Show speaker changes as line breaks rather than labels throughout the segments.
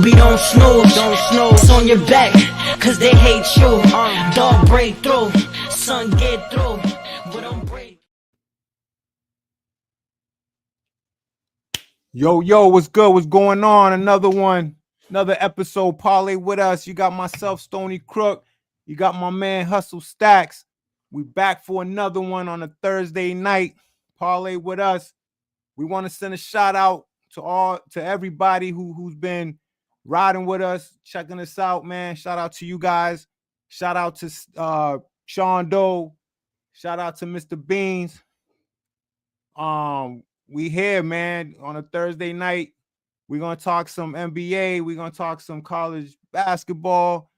Baby, don't snooze. It's on your back, cause they hate you. Dog break through, son get through, but don't break.
Yo, what's good? What's going on? Another episode. Parlay with us. You got myself, Stony Crook. You got my man, Hustle Stacks. We back for another one on a Thursday night. Parlay with us. We want to send a shout out to everybody who's been riding with us, checking us out, man. Shout out to you guys. Shout out to Sean Doe. Shout out to Mr. Beans. We here, man, on a Thursday night. We're gonna talk some NBA. We're gonna talk some college basketball.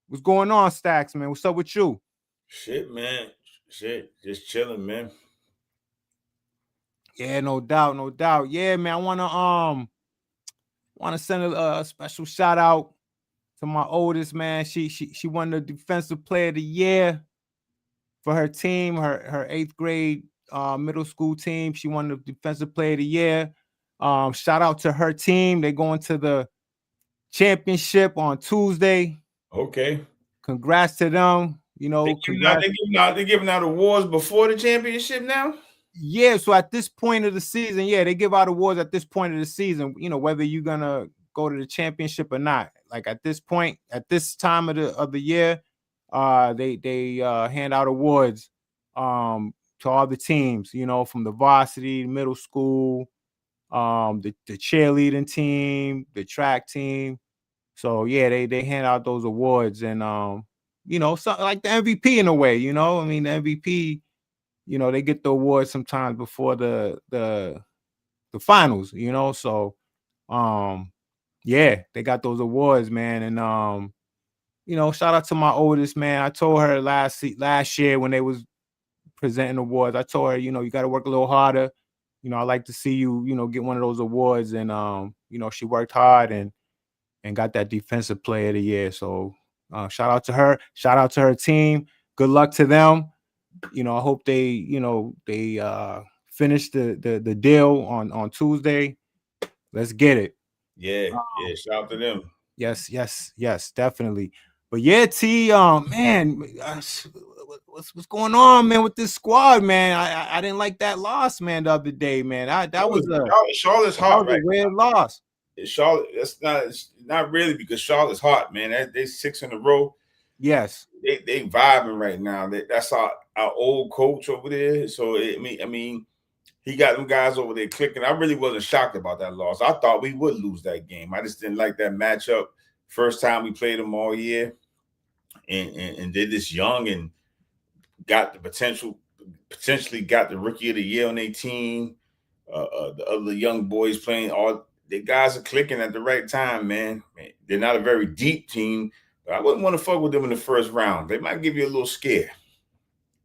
What's going on, Stacks, man? What's up with you?
Shit, man. Just chilling, man.
Yeah, no doubt. Yeah, man. I wanna send a special shout out to my oldest, man. She won the Defensive Player of the Year for her team, her 8th grade middle school team. She won the Defensive Player of the Year. Shout out to her team. They're going to the championship on Tuesday.
Okay.
Congrats to them. You know,
they're giving out awards before the championship now.
Yeah, so at this point of the season, yeah, they give out awards at this point of the season, you know, whether you're gonna go to the championship or not. Like at this point, at this time of the year, they hand out awards to all the teams, you know, from the varsity, middle school, the cheerleading team, the track team. So yeah, they hand out those awards, and you know, something like the MVP in a way, you know. I mean, the MVP, you know, they get the award sometimes before the finals, you know. So yeah, they got those awards, man. And you know, shout out to my oldest, man. I told her last year when they was presenting awards, I told her, you know, you got to work a little harder. You know, I like to see you, you know, get one of those awards. And you know, she worked hard and got that Defensive Player of the Year. So shout out to her. Shout out to her team. Good luck to them. You know, I hope they, you know, they finish the deal on Tuesday. Let's get it.
Yeah, shout out to them.
Yes, definitely. But yeah, T, man, what's going on, man, with this squad, man? I didn't like that loss, man, the other day, man.
Charlotte's hot,
right? Weird loss.
Charlotte, it's not really because Charlotte's hot, man. They 6 in a row.
Yes,
they vibing right now. That's our old coach over there. So I mean, he got them guys over there clicking. I really wasn't shocked about that loss. I thought we would lose that game. I just didn't like that matchup. First time we played them all year, and did this young and got the potentially got the Rookie of the Year on their team. The other young boys playing, all the guys are clicking at the right time, man. They're not a very deep team, but I wouldn't want to fuck with them in the first round. They might give you a little scare.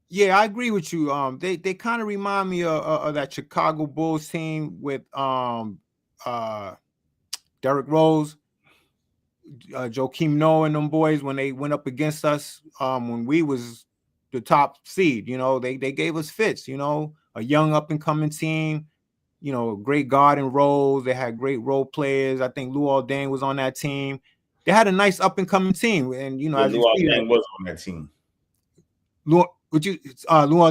Yeah, I agree with you. They kind of remind me of that Chicago Bulls team with Derrick Rose, Joakim Noah and them boys when they went up against us when we was the top seed. You know, they gave us fits, you know, a young up and coming team, you know, great guard and Rose. They had great role players. I think Lou Dang was on that team. They had a nice up and coming team, and you know,
Lou Dang was on that team.
Lou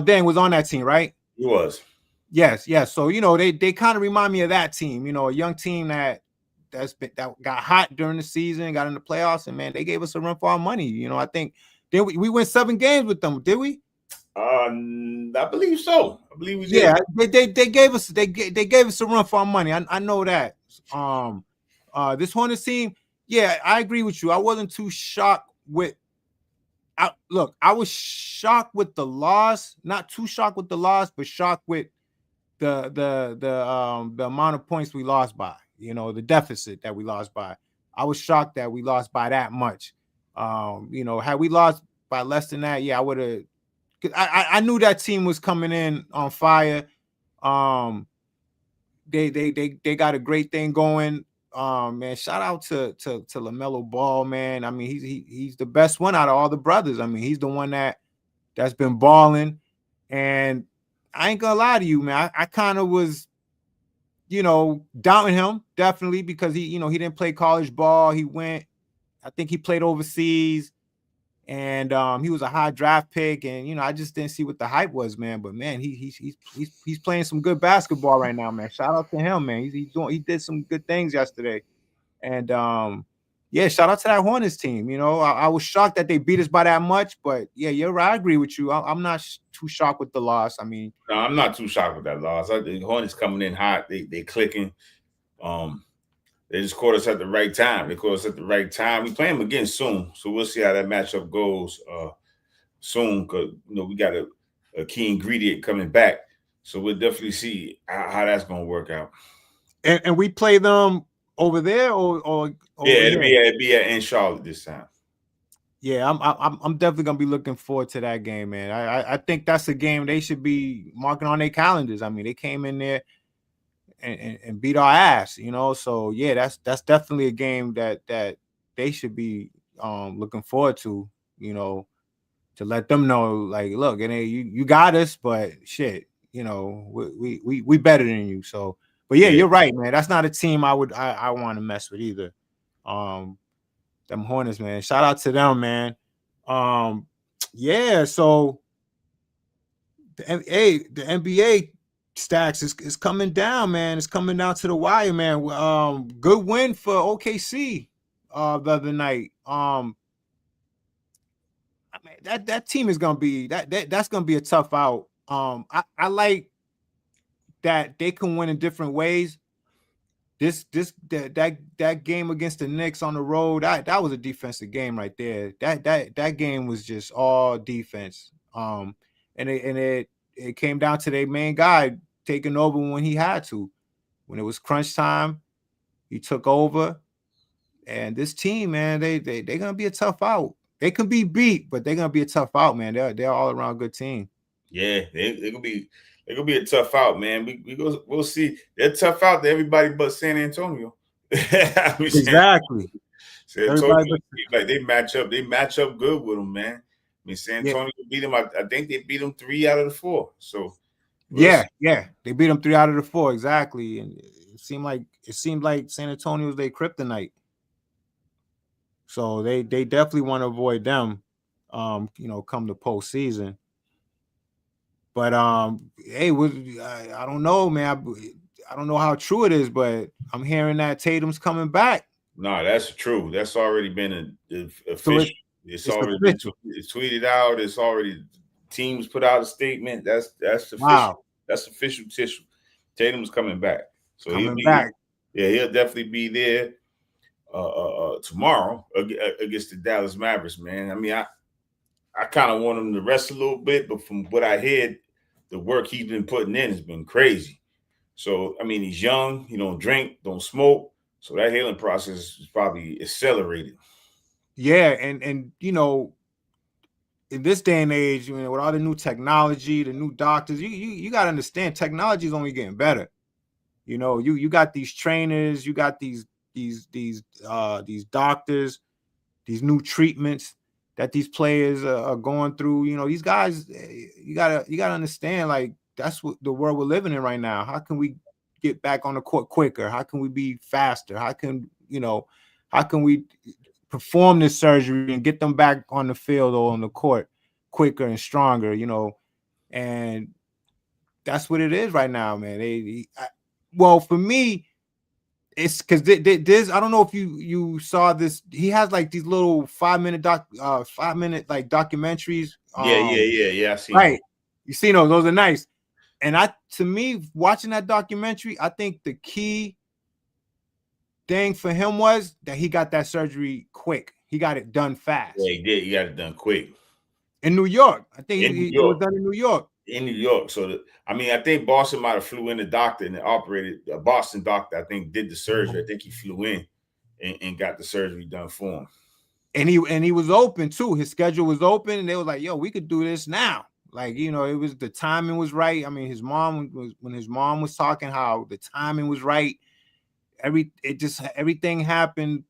Dang was on that team, right?
He was.
Yes. So you know, they kind of remind me of that team. You know, a young team that got hot during the season, got in the playoffs, and man, they gave us a run for our money. You know, I think we went 7 games with them, did we?
I believe so. I believe we did.
Yeah, they gave us a run for our money. I know that. This Hornets team, yeah, I agree with you. I wasn't too shocked with. I was shocked with the loss. Not too shocked with the loss, but shocked with the amount of points we lost by. You know, the deficit that we lost by. I was shocked that we lost by that much. You know, had we lost by less than that, yeah, I would have. I knew that team was coming in on fire. They got a great thing going. Man, shout out to LaMelo Ball, man. I mean, he's the best one out of all the brothers. I mean, he's the one that's been balling. And I ain't gonna lie to you, man. I kind of was, doubting him definitely because he didn't play college ball. I think he played overseas, and he was a high draft pick, and I just didn't see what the hype was, man. But man, he's playing some good basketball right now, man. Shout out to him, man. He did some good things yesterday, and yeah, shout out to that Hornets team. I was shocked that they beat us by that much, but yeah, you're right. I agree with you. I'm not too shocked with the loss. I mean,
no, I'm not too shocked with that loss. The Hornets coming in hot. They clicking. They just caught us at the right time. They caught us at the right time. We play them again soon, so we'll see how that matchup goes soon. Because we got a key ingredient coming back, so we'll definitely see how that's going to work out.
And we play them over there or
yeah, it'd be in Charlotte this time.
Yeah, I'm definitely gonna be looking forward to that game, man. I think that's a game they should be marking on their calendars. I mean, they came in there and beat our ass, So yeah, that's definitely a game that they should be looking forward to, to let them know, like, look, and you got us, but shit, we better than you. So, but yeah, you're right, man. That's not a team I want to mess with either. Them Hornets, man. Shout out to them, man. Yeah, so the NBA stacks is coming down, man. It's coming down to the wire, man. Good win for OKC the other night. I mean, that team is gonna be that's gonna be a tough out. I like that they can win in different ways. That game against the Knicks on the road, that was a defensive game right there. That game was just all defense. And it came down to their main guy taking over when he had to. When it was crunch time, he took over. And this team, man, they're gonna be a tough out. They can be beat, but they're gonna be a tough out, man. They're all around good team.
Yeah, they're gonna be a tough out, man. We'll see. They're tough out to everybody but San Antonio.
Exactly.
San Antonio, like they match up good with them, man. I mean, San Antonio beat them. I think they beat them 3 out of the 4. So
yeah, they beat them 3 out of the 4 exactly, and it seemed like San Antonio was their kryptonite. So they definitely want to avoid them, come the postseason. But hey, I don't know, man. I don't know how true it is, but I'm hearing that Tatum's coming back.
No, that's true. That's already been official. It's already been tweeted out. It's already teams put out a statement. That's official.
Wow.
That's official tissue. Tatum's coming back. So
he'll
definitely be there tomorrow against the Dallas Mavericks, man. I mean, I kind of want him to rest a little bit, but from what I heard, the work he's been putting in has been crazy. So, I mean, he's young, he don't drink, don't smoke. So that healing process is probably accelerated.
Yeah, and in this day and age, with all the new technology, the new doctors, you got to understand technology is only getting better. You got these trainers, you got these doctors, these new treatments that these players are going through. These guys, you gotta understand, like, that's what the world we're living in right now. How can we get back on the court quicker? How can we be faster? How can we perform this surgery and get them back on the field or on the court quicker and stronger? And that's what it is right now, man. Well, for me, it's because there's, I don't know if you saw this. He has like these little 5-minute like documentaries.
Yeah. I see.
Right, you see those are nice. And to me, watching that documentary, I think the key thing for him was that he got that surgery quick. He got it done fast.
Yeah, he did. He got it done quick.
In New York, I think it was done in New York.
In New York. So, I think Boston might have flew in the doctor and operated. A Boston doctor, I think, did the surgery. I think he flew in and got the surgery done for him.
And he was open too. His schedule was open, and they were like, "Yo, we could do this now." Like, it was, the timing was right. I mean, when his mom was talking, how the timing was right. Everything happened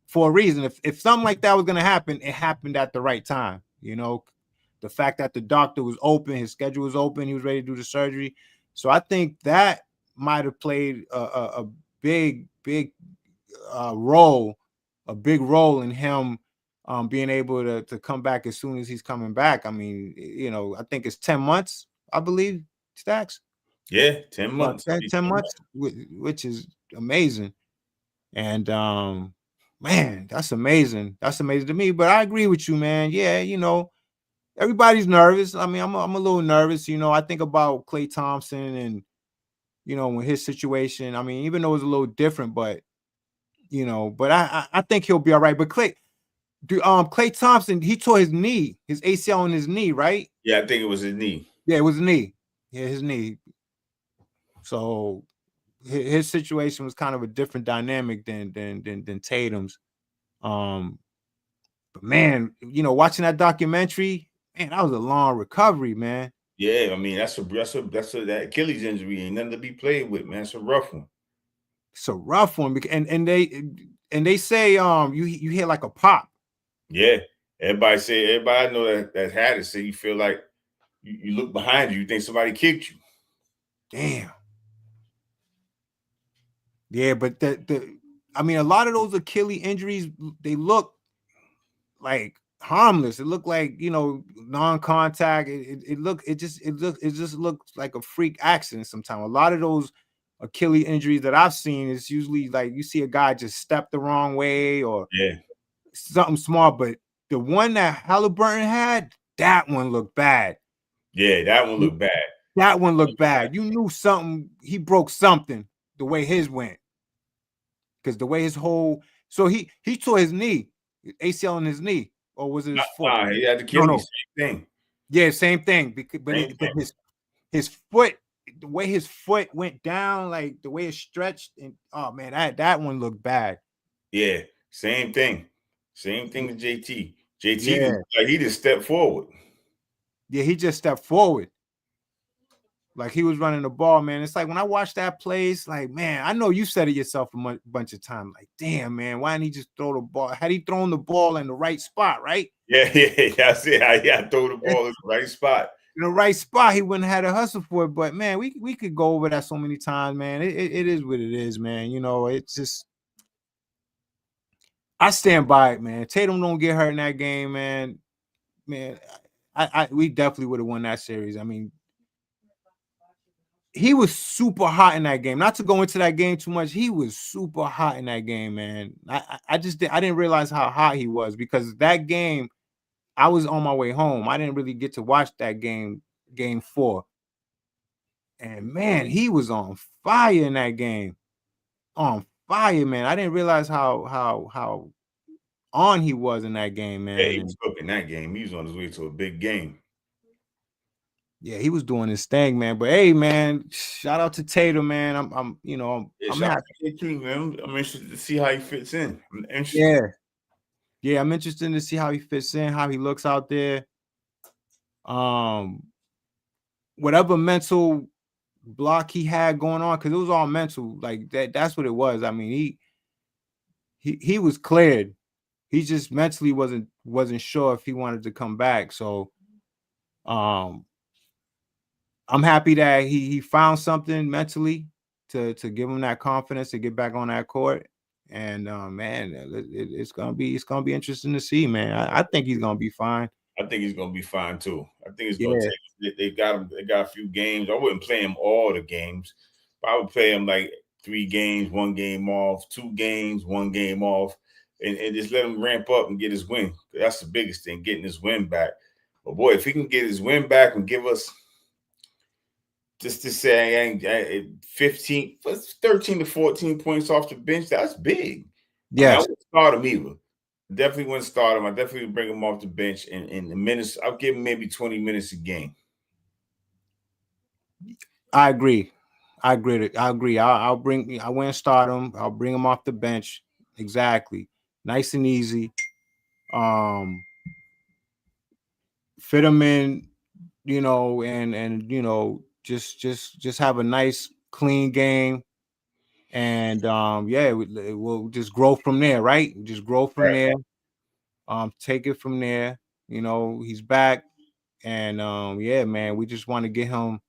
for a reason. If something like that was gonna happen, it happened at the right time. The fact that the doctor was open, his schedule was open, he was ready to do the surgery. So I think that might have played a big role, a big role in him being able to come back as soon as he's coming back. I mean, you know, I think it's 10 months, I believe, Stacks.
Yeah, 10
About
months.
10 months, which is amazing. And man, that's amazing. That's amazing to me. But I agree with you, man. Yeah, you know, everybody's nervous. I mean, I'm a little nervous. You know, I think about Klay Thompson and, you know, when his situation. I mean, even though it's a little different, but you know, but I think he'll be all right. But Klay Thompson, he tore his knee, his ACL on his knee, right?
Yeah, I think it was his knee.
Yeah, it was his knee. Yeah, his knee. So his situation was kind of a different dynamic than Tatum's. But man, you know, watching that documentary, man, that was a long recovery, man.
Yeah, I mean that's that Achilles injury ain't nothing to be played with, man. It's a rough one.
It's a rough one, and they say you hear like a pop.
Yeah, everybody I know that had it say you feel like you look behind you think somebody kicked you.
Damn. Yeah, but I mean, a lot of those Achilles injuries, they look like harmless. It looked like, you know, non-contact. It just looks like a freak accident sometimes. A lot of those Achilles injuries that I've seen is usually like you see a guy just step the wrong way or
Yeah,
something small. But the one that Halliburton had, that one looked bad.
yeah, that one looked bad.
That one looked bad. You knew something. He broke something the way his went. Because the way his whole, so he tore his knee, ACL in his knee, or was it his foot?
He had the Achilles, same thing.
Yeah, same thing. Because but his foot, the way his foot went down, like the way it stretched, and oh man, that one looked bad.
Yeah, same thing. Same thing with JT. JT
Yeah.
like he just stepped forward.
Yeah, he just stepped forward. Like he was running the ball, man. It's like when I watched that play, it's like, man, I know you said it yourself a bunch of times. Like, damn, man, why didn't he just throw the ball? Had he thrown the ball in the right spot, right?
Yeah, that's it. I throw the ball in the right spot.
In the right spot, he wouldn't have had to hustle for it. But man, we could go over that so many times, man. It is what it is, man. You know, it's just I stand by it, man. Tatum don't get hurt in that game, man. Man, we definitely would have won that series. I mean, he was super hot in that game. Not to go into that game too much, he was super hot in that game, man. I didn't realize how hot he was because that game, I was on my way home. I didn't really get to watch that game 4. And man, he was on fire in that game. On fire, man. I didn't realize how on he was in that game, man.
Yeah, he was cooking that game. He was on his way to a big game.
Yeah, he was doing his thing, man. But hey, man, shout out to Tatum, man. I'm happy.
Too, man. I'm interested to see how he fits in. I'm interested.
Yeah, I'm interested to see how he fits in, how he looks out there. Whatever mental block he had going on, because it was all mental, like that's what it was. I mean, he was cleared. He just mentally wasn't sure if he wanted to come back. So I'm happy that he found something mentally to give him that confidence to get back on that court. And man, it's gonna be interesting to see, man. I think he's gonna be fine.
I think he's gonna be fine too. I think it's gonna take. They got him. They got a few games. I wouldn't play him all the games, but I would play him like 3 games, 1 game off, 2 games, 1 game off, and just let him ramp up and get his win. That's the biggest thing, getting his win back. But boy, if he can get his win back and give us just to say 13 to 14 points off the bench, that's big.
Yeah,
I wouldn't start him either. Definitely wouldn't start him. I definitely would bring him off the bench in the minutes. I'll give him maybe 20 minutes a game.
I agree. I wouldn't start him. I'll bring him off the bench. Exactly. Nice and easy. Fit him in, you know, and you know, just have a nice clean game. And yeah, we'll just grow from there, right? Just grow from there. Take it from there. You know, he's back. And yeah, man, we just want to get him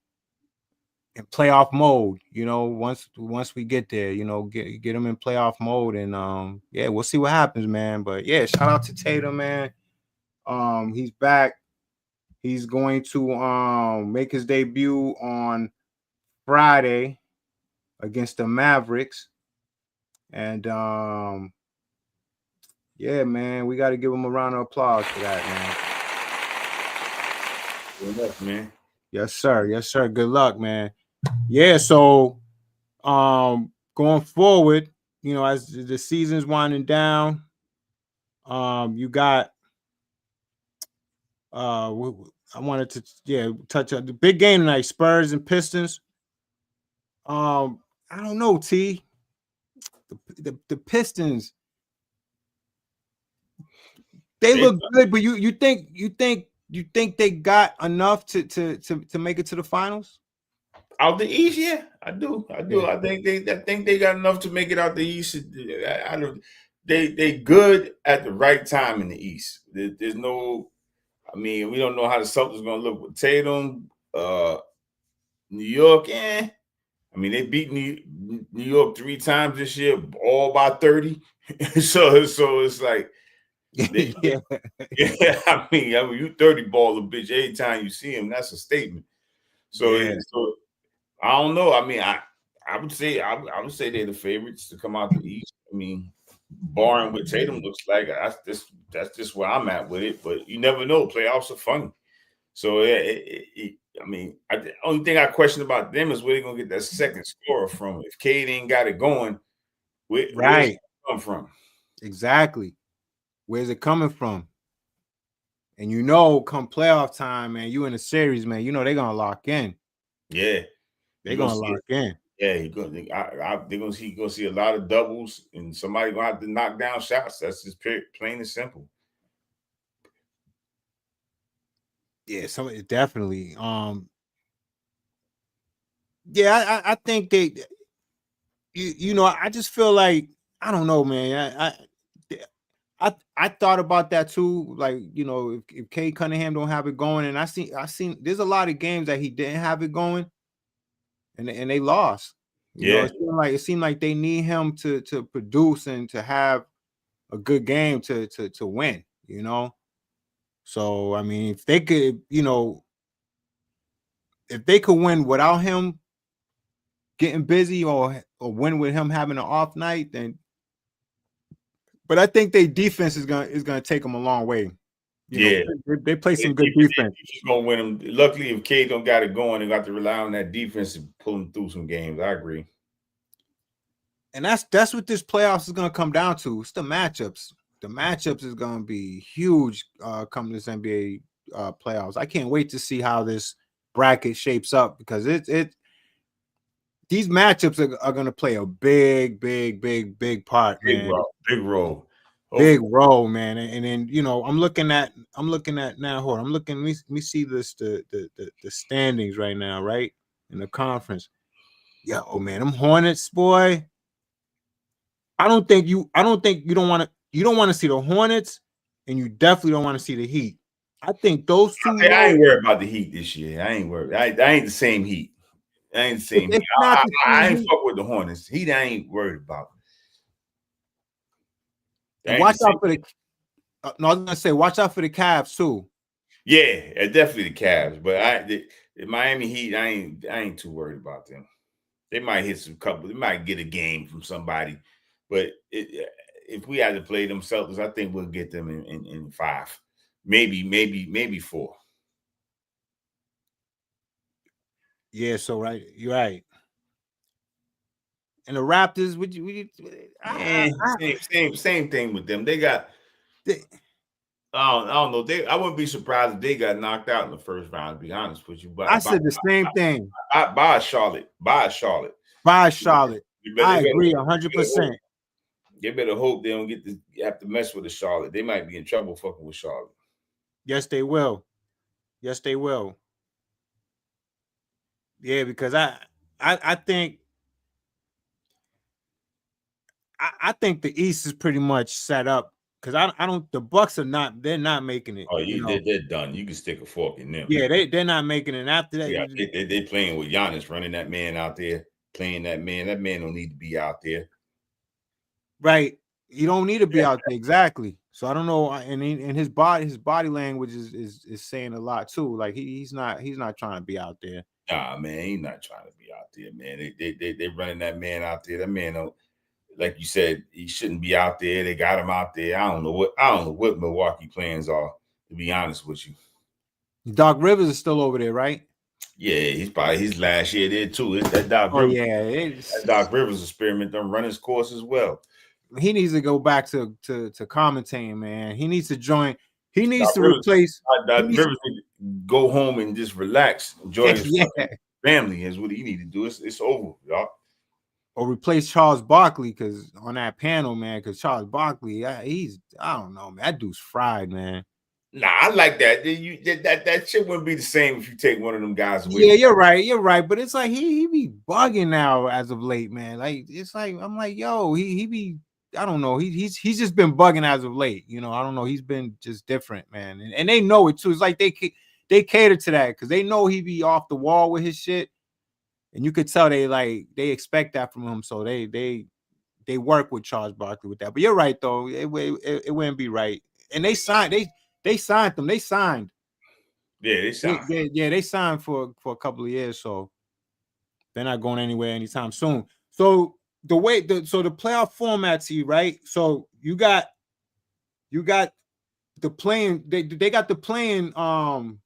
in playoff mode. Once we get there, get them in playoff mode, and yeah, we'll see what happens, man. But yeah, shout out to Tatum, man. He's back. He's going to make his debut on Friday against the Mavericks. And yeah, man, we got to give him a round of applause for that,
man. Good luck, man.
Yes, sir. Yes, sir. Good luck, man. Yeah, so going forward, as the season's winding down, you got I wanted to touch on the big game tonight, Spurs and Pistons. I don't know, T. The Pistons, they look good, but you think they got enough to make it to the finals?
Out the East, yeah, I do. Yeah. I think they got enough to make it out the East. They good at the right time in the East. There's no, I mean, we don't know how the Celtics going to look with Tatum. New York, I mean, they beat New York 3 times this year, all by 30. so it's like, yeah. I mean, you 30 ball a bitch every time you see him. That's a statement. So, so I don't know. I mean, I would say they're the favorites to come out the East. I mean, barring what Tatum looks like, that's just where I'm at with it. But you never know. Playoffs are funny. So I mean, the only thing I question about them is where they're gonna get that second scorer from. If Cade ain't got it going, where's it come from?
Exactly. Where's it coming from? And come playoff time, man, you in a series, man, they're gonna lock in.
Yeah.
They're gonna lock in.
Yeah, they're gonna see a lot of doubles, and somebody gonna have to knock down shots. That's just plain and simple.
Yeah, definitely. Yeah, I think they. I just feel like I don't know, man. I thought about that too. Like, if Cade Cunningham don't have it going, and I seen there's a lot of games that he didn't have it going, and they lost. It seemed like they need him to produce and to have a good game to win. So I mean, if they could, if they could win without him getting busy, or win with him having an off night, then. But I think their defense is gonna take them a long way. They play some good defense.
He's gonna win them. Luckily, if Cade don't got it going, they got to rely on that defense to pull them through some games. I agree.
And that's what this playoffs is gonna come down to. It's the matchups. The matchups is gonna be huge coming this NBA playoffs. I can't wait to see how this bracket shapes up, because these matchups are going to play a big part, man.
Big role.
Big role, man. And then I'm looking at now. Hold on, let me see this the standings right now, right, in the conference. Yeah, oh man, them Hornets, boy. I don't think you don't want to see the Hornets, and you definitely don't want to see the Heat. I think those two.
I ain't worried about the Heat this year. I ain't worried. I ain't the same Heat. I ain't the same. I ain't fuck with the Hornets. Heat, I ain't worried about.
Watch out for the. No, I was gonna say, watch out for the Cavs too.
Yeah, definitely the Cavs. But the Miami Heat, I ain't too worried about them. They might hit some couple. They might get a game from somebody. But if we had to play them Celtics, I think we'll get them in 5, maybe 4.
Yeah, so you're right. And the Raptors,
same thing with them. They got. I don't know. I wouldn't be surprised if they got knocked out in the first round. To be honest with you, but
I said the same thing.
By Charlotte.
I agree 100%.
They better hope they don't have to mess with the Charlotte. They might be in trouble fucking with Charlotte.
Yes, they will. Yeah, because I think the East is pretty much set up because I don't. The Bucks are not. They're not making it.
Oh,
You know.
they're done. You can stick a fork in them.
Yeah, they're not making it. After that,
Yeah, they playing with Giannis, running that man out there, playing that man. That man don't need to be out there.
right. You don't need to be out there exactly. So I don't know. And his body language is saying a lot too. Like he's not trying to be out there.
Nah, man, he's not trying to be out there, man. They running that man out there. That man don't, like you said, he shouldn't be out there. They got him out there. I don't know what Milwaukee plans are, to be honest with you.
Doc Rivers is still over there, right?
Yeah, he's probably his last year there too. It's that Doc
Oh
Rivers.
yeah,
That Doc Rivers experiment done run his course as well.
he needs to go back to commentating, man. He needs to join. He needs
Doc
to
Rivers,
replace.
Doc Rivers need to go home and just relax, enjoy his
Yeah.
family. Is what he need to do. It's over, y'all.
Or replace Charles Barkley, because on that panel, man, because Charles Barkley, I don't know, man. That dude's fried, man.
Nah, I like that. That shit wouldn't be the same if you take one of them guys away.
Yeah, you're right. But it's like he be bugging now as of late, man. Like it's like I'm like, yo, he be, I don't know, he's just been bugging as of late. You know, I don't know. He's been just different, man, and they know it too. It's like they cater to that because they know he be off the wall with his shit, and you could tell they expect that from him. So they work with Charles Barkley with that. But you're right though, it wouldn't be right. And they signed them. They signed.
Yeah, they signed.
They signed for a couple of years, so they're not going anywhere anytime soon. So the playoff format, to you, right? So you got the playing. They got the playing.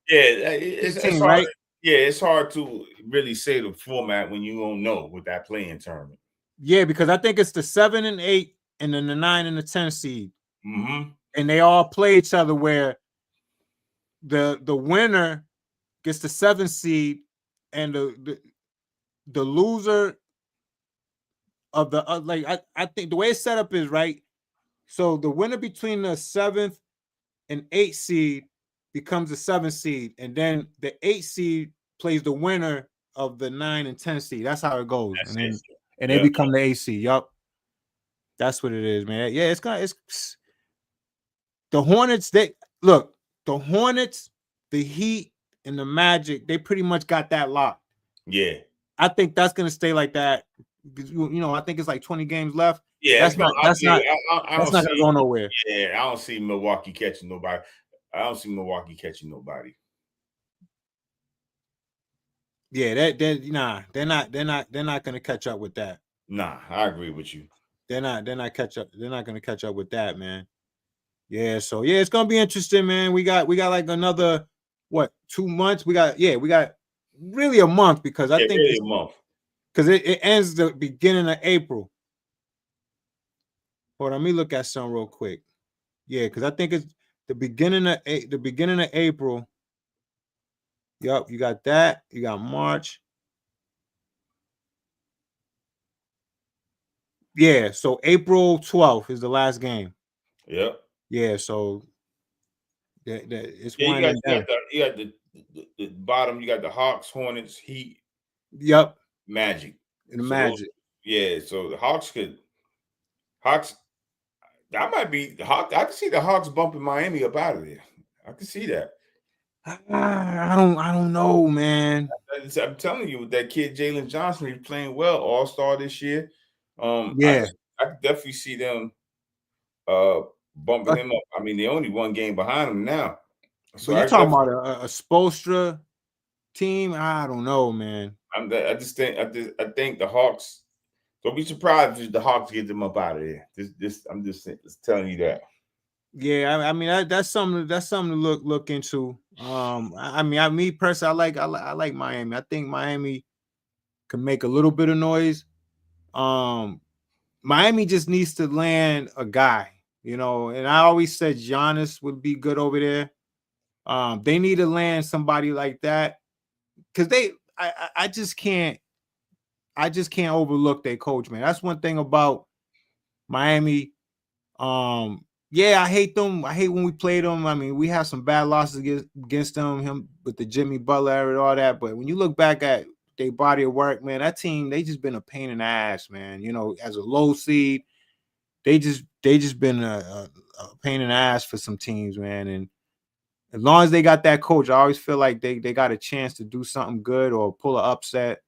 It's
team,
hard.
right?
Yeah, it's hard to really say the format when you don't know with that playing tournament.
Yeah, because I think it's the 7 and 8, and then the 9 and the 10 seed.
Mm-hmm.
And they all play each other where the winner gets the 7 seed and the loser of the I think the way it's set up is right. So the winner between the 7th and 8th seed becomes the 7th seed, and then the 8th seed plays the winner of the 9 and 10 seed. That's how it goes. And they become the 8th seed. Yup. That's what it is, man. Yeah, it's the Hornets, the Hornets, the Heat, and the Magic, they pretty much got that locked.
Yeah.
I think that's gonna stay like that. You know, I think it's like 20 games left.
Yeah,
that's not gonna go nowhere.
Yeah, I don't see Milwaukee catching nobody.
Yeah, they're not gonna catch up with that.
Nah, I agree with you.
They're not gonna catch up with that, man. Yeah, so yeah, it's gonna be interesting, man. We got like another 2 months. We got really a month because I think
really a month
because it ends the beginning of April. Hold on, let me look at something real quick. Yeah, because I think it's the beginning of April. Yup, you got that. You got March. Yeah, so April 12th is the last game.
Yep.
Yeah, so it's
winding down. You got the bottom. You got the Hawks, Hornets, Heat.
Yep.
Magic.
And the Magic.
So the Hawks. That might be the Hawks. I can see the Hawks bumping Miami up out of there. I can see that.
I don't know, man.
I'm telling you, with that kid Jalen Johnson, he's playing well, All-Star this year.
Yeah,
I could definitely see them bumping him up. I mean, they only one game behind him now.
So you're talking about a Spoelstra team? I don't know, man.
I think the Hawks. Don't be surprised if the Hawks get them up out of there. I'm just telling you that.
Yeah, I mean that's something to look into. Me personally, I like Miami. I think Miami can make a little bit of noise. Miami just needs to land a guy, you know. And I always said Giannis would be good over there. They need to land somebody like that because I just can't overlook their coach, man. That's one thing about Miami. Yeah, I hate them. I hate when we play them. I mean, we have some bad losses against them, him with the Jimmy Butler era and all that. But when you look back at their body of work, man, that team, they just been a pain in the ass, man. You know, as a low seed, they just been a pain in the ass for some teams, man. And as long as they got that coach, I always feel like they got a chance to do something good or pull an upset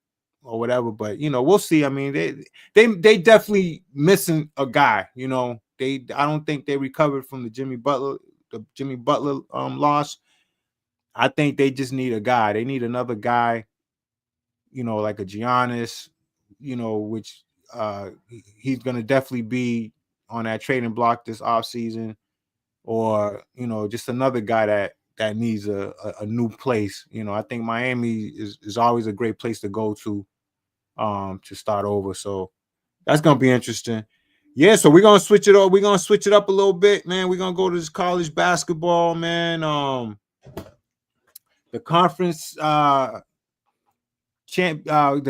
or whatever. But we'll see. I mean, they definitely missing a guy. I don't think they recovered from the Jimmy Butler loss. I think they just need a guy. They need another guy, like a Giannis, which he's gonna definitely be on that trading block this offseason, or just another guy that needs a new place. I think Miami is always a great place to go to start over. So that's gonna be interesting. Yeah, so we're gonna switch it up. We're gonna switch it up a little bit, man. We're gonna go to this college basketball, man. The conference the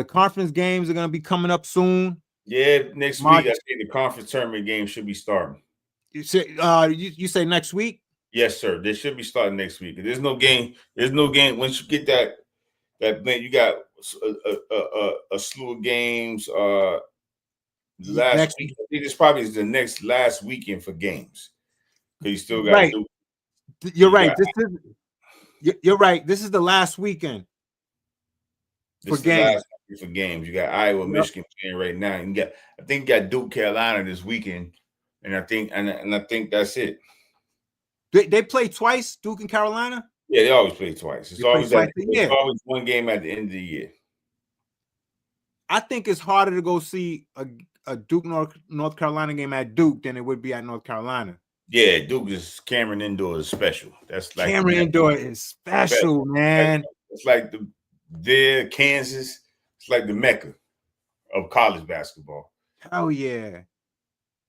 conference games are gonna be coming up soon.
Yeah, next week I think the conference tournament game should be starting.
You say next week?
Yes, sir. They should be starting next week. There's no game. Once you get that you got a slew of games. Last week, I think this probably is the last weekend for games. Because you still got to do.
You're right. You're right. This is the last weekend for games.
For games, you got Iowa, Michigan playing right now. I think you got Duke, Carolina this weekend, and I think that's it.
They play twice, Duke and Carolina.
Yeah, they always play twice. It's always one game at the end of the year.
I think it's harder to go see a Duke North Carolina game at Duke than it would be at North Carolina.
Yeah, Duke is Cameron Indoor is special. That's like
Cameron Indoor is special, man.
It's like Kansas. It's like the Mecca of college basketball.
Oh yeah,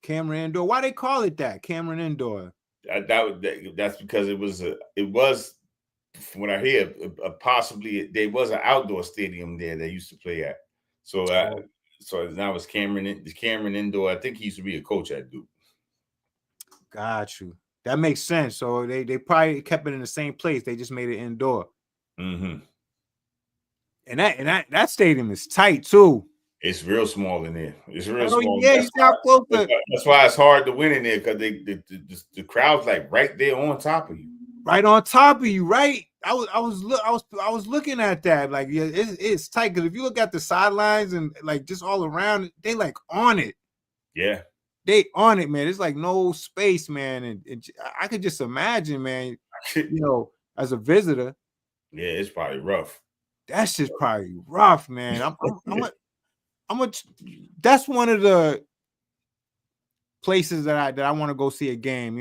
Cameron Indoor. Why they call it that? Cameron Indoor.
That's because it was from what I hear, possibly there was an outdoor stadium there they used to play at. So now it's Cameron Indoor. I think he used to be a coach at Duke.
Got you. That makes sense. So they probably kept it in the same place. They just made it indoor.
Mm-hmm.
And that stadium is tight too.
It's real small in there. It's real small.
Yeah,
that's why it's hard to win in there because the crowd's like right there on top of you.
Right on top of you, right? I was looking at that. Like, yeah, it's tight because if you look at the sidelines and like just all around, they like on it.
Yeah.
They on it, man. It's like no space, man. And I could just imagine, man, as a visitor.
Yeah, it's probably rough.
That's just probably rough, man. That's one of the places that I want to go see a game.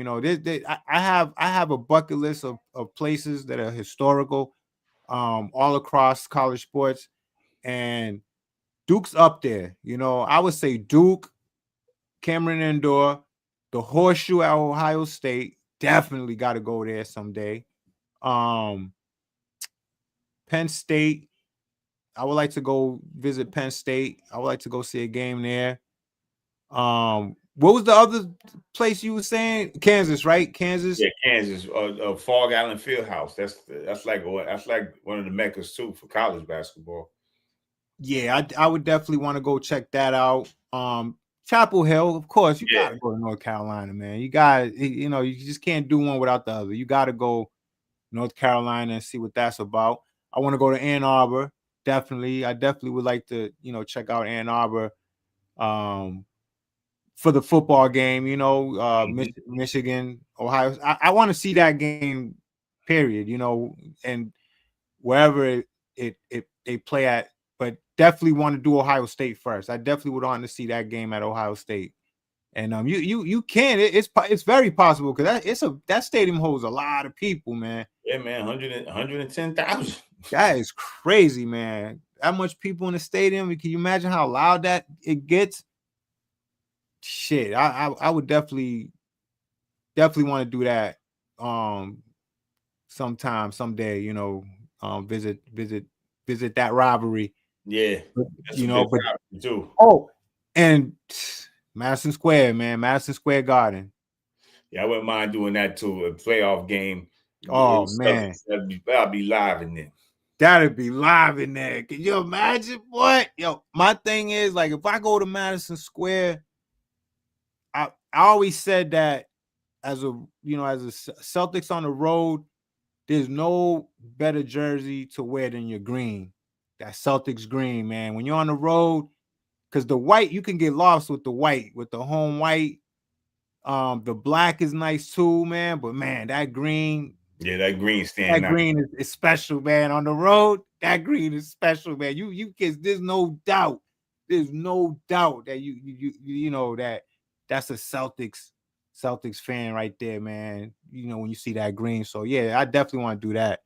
I have a bucket list of places that are historical, all across college sports, and Duke's up there. I would say Duke, Cameron Indoor, the Horseshoe at Ohio State. Definitely got to go there someday. Penn State. I would like to go visit Penn State. I would like to go see a game there. What was the other place you were saying? Kansas, right? Kansas.
Yeah, Kansas. Fog Island Fieldhouse. That's like one of the meccas too for college basketball.
Yeah, I would definitely want to go check that out. Chapel Hill, of course. You gotta go to North Carolina, man. You just can't do one without the other. You gotta go North Carolina and see what that's about. I want to go to Ann Arbor. Definitely. I definitely would like to, check out Ann Arbor for the football game, Michigan, Ohio. I want to see that game, period, and wherever they play at, but definitely want to do Ohio State first. I definitely would want to see that game at Ohio State. And you can. It's very possible because that stadium holds a lot of people, man.
Yeah, man, 110,000.
That is crazy, man. That much people in the stadium. Can you imagine how loud that it gets? Shit, I would definitely want to do that. Someday, visit that rivalry.
Yeah,
but
too.
Oh, and Madison Square, man, Madison Square Garden.
Yeah, I wouldn't mind doing that too. A playoff game.
Oh man,
that'll be live in there.
That'd be live in there. Can you imagine what? My thing is like if I go to Madison Square, I always said that as a Celtics on the road, there's no better jersey to wear than your green. That Celtics green, man. When you're on the road, because the white, you can get lost with the white, with the home white. The black is nice too, man. But man, that green,
Yeah, that green stand out.
is special, man. On the road, that green is special, man. You can, there's no doubt. There's no doubt that you know that's a Celtics fan right there, man. You know, when you see that green. So yeah, I definitely want to do that.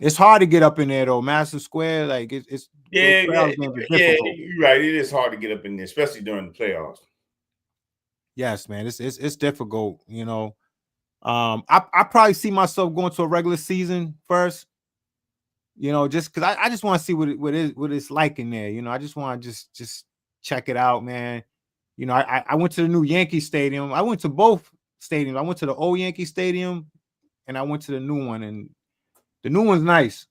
It's hard to get up in there though. Madison Square, like it's
yeah,
those
yeah,
games are
yeah.
difficult.
You're right. It is hard to get up in there, especially during the playoffs.
Yes, man. It's difficult, you know. I probably see myself going to a regular season first, you know, just because I just want to see what it's like in there. You know, I just want to just check it out, man. You know, I went to the new Yankee Stadium. I went to both stadiums. I went to the old Yankee Stadium and I went to the new one, and the new one's nice.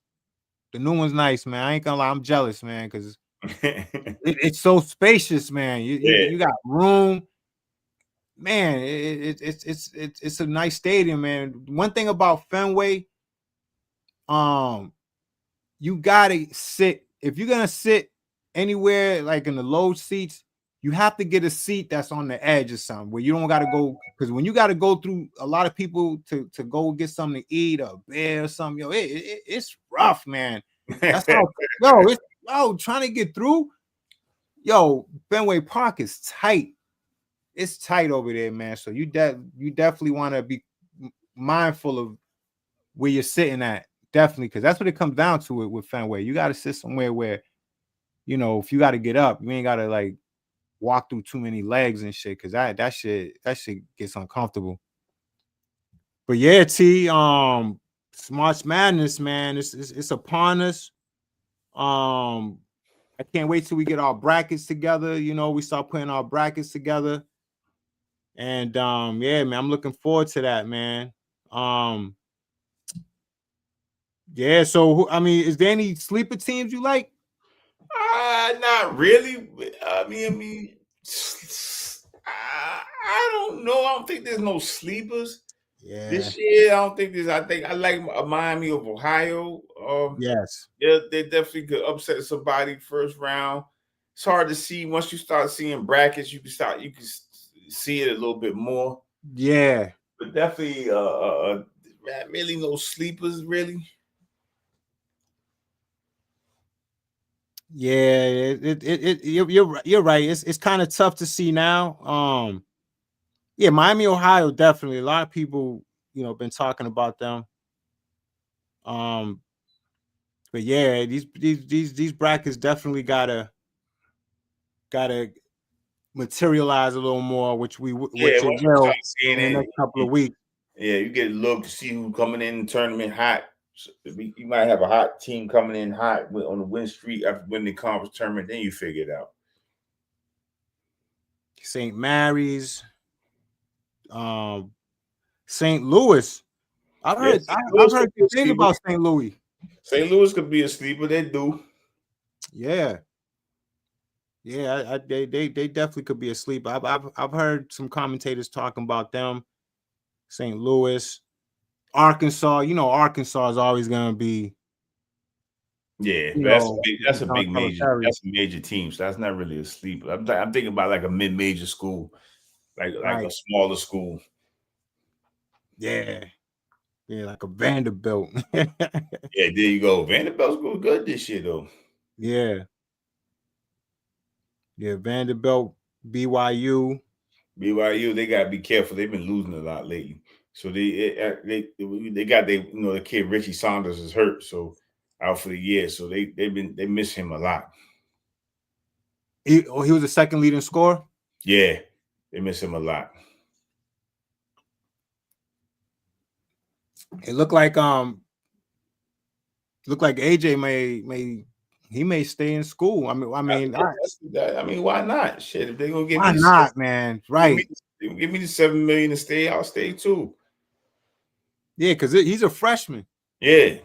The new one's nice, man. I ain't gonna lie, I'm jealous, man, because it's so spacious, man. You got room, man. It's a nice stadium, man. One thing about Fenway, you gotta sit. If you're gonna sit anywhere like in the low seats, you have to get a seat that's on the edge or something where you don't gotta go, because when you gotta go through a lot of people to go get something to eat, a beer or something, yo, it's rough, man. That's how trying to get through. Yo, Fenway Park is tight. It's tight over there, man. So you definitely want to be mindful of where you're sitting at. Definitely, because that's what it comes down to it with Fenway. You got to sit somewhere where, you know, if you got to get up, you ain't got to like walk through too many legs and shit, because that shit gets uncomfortable. But yeah, March Madness, man, it's upon us. I can't wait till we get our brackets together. You know, we start putting our brackets together. And yeah, man, I'm looking forward to that, man. Yeah, so I mean, is there any sleeper teams you like?
Not really. I mean, I don't know. I don't think there's no sleepers
Yeah.
this year. I don't think there's. I think I like Miami of Ohio.
Yes.
Yeah, they definitely could upset somebody first round. It's hard to see once you start seeing brackets. You can see it a little bit more.
Yeah.
But definitely, really no sleepers really.
Yeah, you're right. It's kind of tough to see now. Yeah, Miami, Ohio, definitely. A lot of people, you know, been talking about them. But yeah, these brackets definitely gotta materialize a little more, which
Yeah,
it
once you
will
start seeing
in the
it,
next couple of weeks.
yeah, you get a look to see who's coming in the tournament hot. So you might have a hot team coming in hot on the win streak after winning the conference tournament. Then you figure it out.
St. Mary's, St. Louis. I've
Yeah,
heard
St.
I've
Louis
heard
could be
good
a
things
sleeper.
about St. Louis.
St. Louis could be a sleeper. They do.
Yeah. Yeah, they definitely could be asleep. I've heard some commentators talking about them. St. Louis, Arkansas. You know, Arkansas is always going to be.
Yeah,
You
but that's a
know,
big, that's a big
Donatello
major.
Terry.
That's a major team. So that's not really a sleeper. I'm thinking about like a mid-major school, like a
Right.
smaller school.
Yeah. Yeah, like a Vanderbilt.
Yeah, there you go. Vanderbilt's school good this year though.
Yeah. Yeah, Vanderbilt, BYU.
BYU, they gotta be careful. They've been losing a lot lately. So they got the kid Richie Saunders is hurt, so out for the year. So they miss him a lot.
He was the second leading scorer.
Yeah, they miss him a lot.
It looked like AJ may stay in school. I mean,
Why not? Shit, if they're gonna give
why
me
not, man? Right?
give me the $7 million to stay, I'll stay too.
Yeah, because he's a freshman.
Yeah.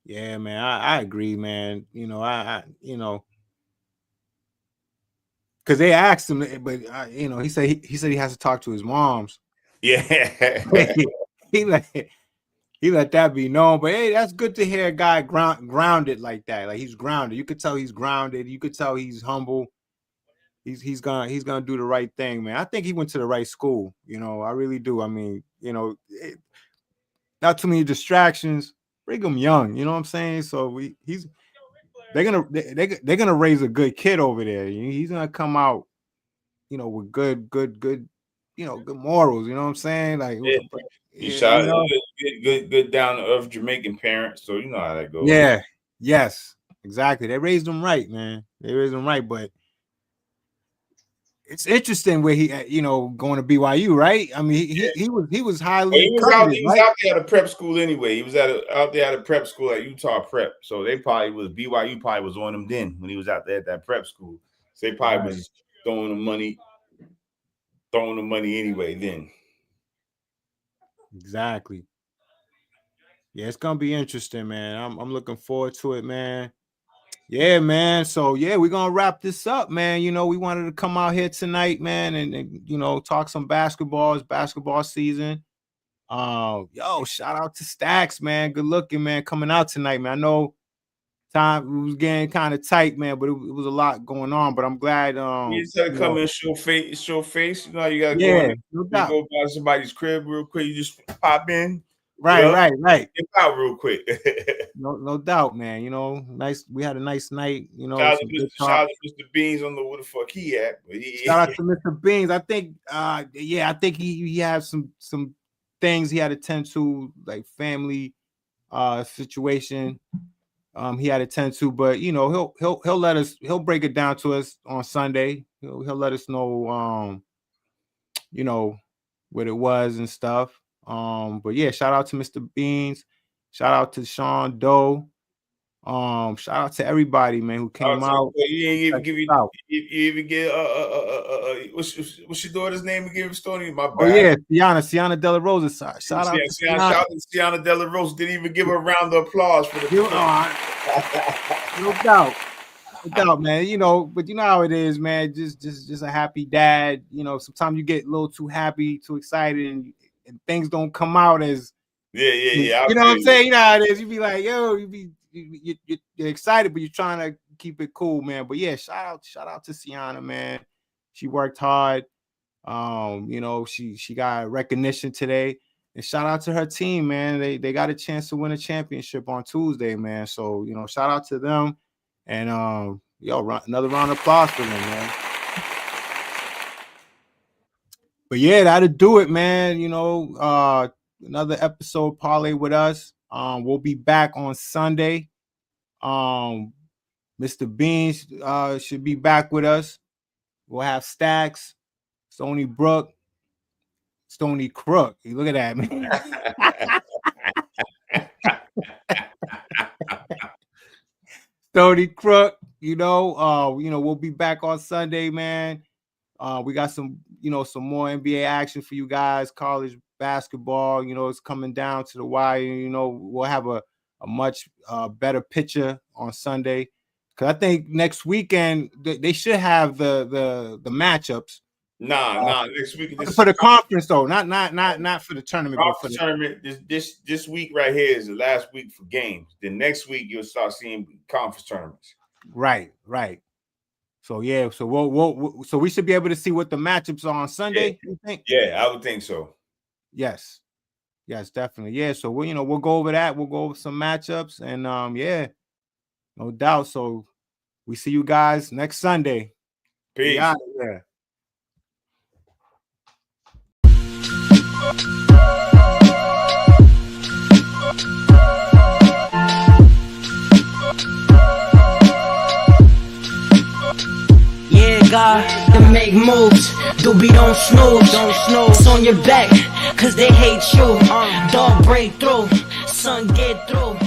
Yeah, man, I agree, man. You know, I because they asked him, but you know, he said he has to talk to his moms.
Yeah.
he let that be known. But hey, that's good to hear a guy grounded like that. Like, he's grounded. You could tell he's grounded. You could tell he's humble. He's gonna do the right thing, man. I think he went to the right school. You know, I really do. I mean, you know, not too many distractions. Bring him young. You know what I'm saying? So they're gonna raise a good kid over there. He's gonna come out, you know, with good, you know, good morals. You know what I'm saying? Like,
yeah. Good down to earth Jamaican parents. So you know how that goes.
Yeah. Yes. Exactly. They raised him right, man. They raised him right, but it's interesting where he, you know, going to BYU, right? I mean, he was highly.
He was out there at a prep school anyway. He was out there at a prep school at Utah Prep. So they probably was BYU probably was on him then when he was out there at that prep school. So they probably was throwing the money anyway then.
Exactly. Yeah, it's gonna be interesting, man. I'm looking forward to it, man. Yeah, man. So yeah, we're gonna wrap this up, man. You know, we wanted to come out here tonight, man, and you know, talk some basketball. It's basketball season. Yo, shout out to Stacks, man. Good looking, man, coming out tonight, man. I know time was getting kind of tight, man, but it was a lot going on. But I'm glad.
You just had to come in, show face. You know, you gotta go by somebody's crib real quick. You just pop in.
Right.
Get out real quick.
no doubt, man. You know, nice. We had a nice night. You know,
shout out to Mr. Beans. I don't know where the fuck he at. But
shout out to Mr. Beans. I think, I think he has some things he had to tend to, like family situation. He had to tend to, but you know, he'll let us. He'll break it down to us on Sunday. He'll let us know, you know, what it was and stuff. But yeah, shout out to Mr. Beans, shout out to Sean Doe, shout out to everybody, man, who came out.
You even get what's your daughter's name again? Story, my bad.
Oh yeah, Sienna Della Rosa. Shout out to
Sienna Della Rosa. Didn't even give her a round of applause for the
no doubt, man. You know, but you know how it is, man. Just a happy dad. You know, sometimes you get a little too happy, too excited, and things don't come out as
yeah.
You know what I'm saying? You know how it is. You be like, yo, you're excited, but you're trying to keep it cool, man. But yeah, shout out to Sienna, man. She worked hard. You know, she got recognition today. And shout out to her team, man. They got a chance to win a championship on Tuesday, man. So, you know, shout out to them. And another round of applause for them, man. But yeah, that'll do it, man. You know, another episode parlay with us. We'll be back on Sunday. Mr. Beans should be back with us. We'll have Stacks, Stony Crook. Look at that, man. Stony Crook. You know, we'll be back on Sunday, man. We got some more NBA action for you guys. College basketball, you know, it's coming down to the wire. You know, we'll have a much better picture on Sunday, because I think next weekend they should have the matchups.
Nah. Next week
for the conference though, not for the tournament.
But for the tournament, this week right here is the last week for games. Then next week you'll start seeing conference tournaments.
Right. So yeah, so we should be able to see what the matchups are on Sunday.
Yeah.
You think?
Yeah, I would think so.
Yes, definitely. Yeah, so we'll go over that. We'll go over some matchups, and yeah, no doubt. So we see you guys next Sunday.
Peace.
God, to make moves, doobie don't snooze, it's on your back, cause they hate you, dog break through, son get through.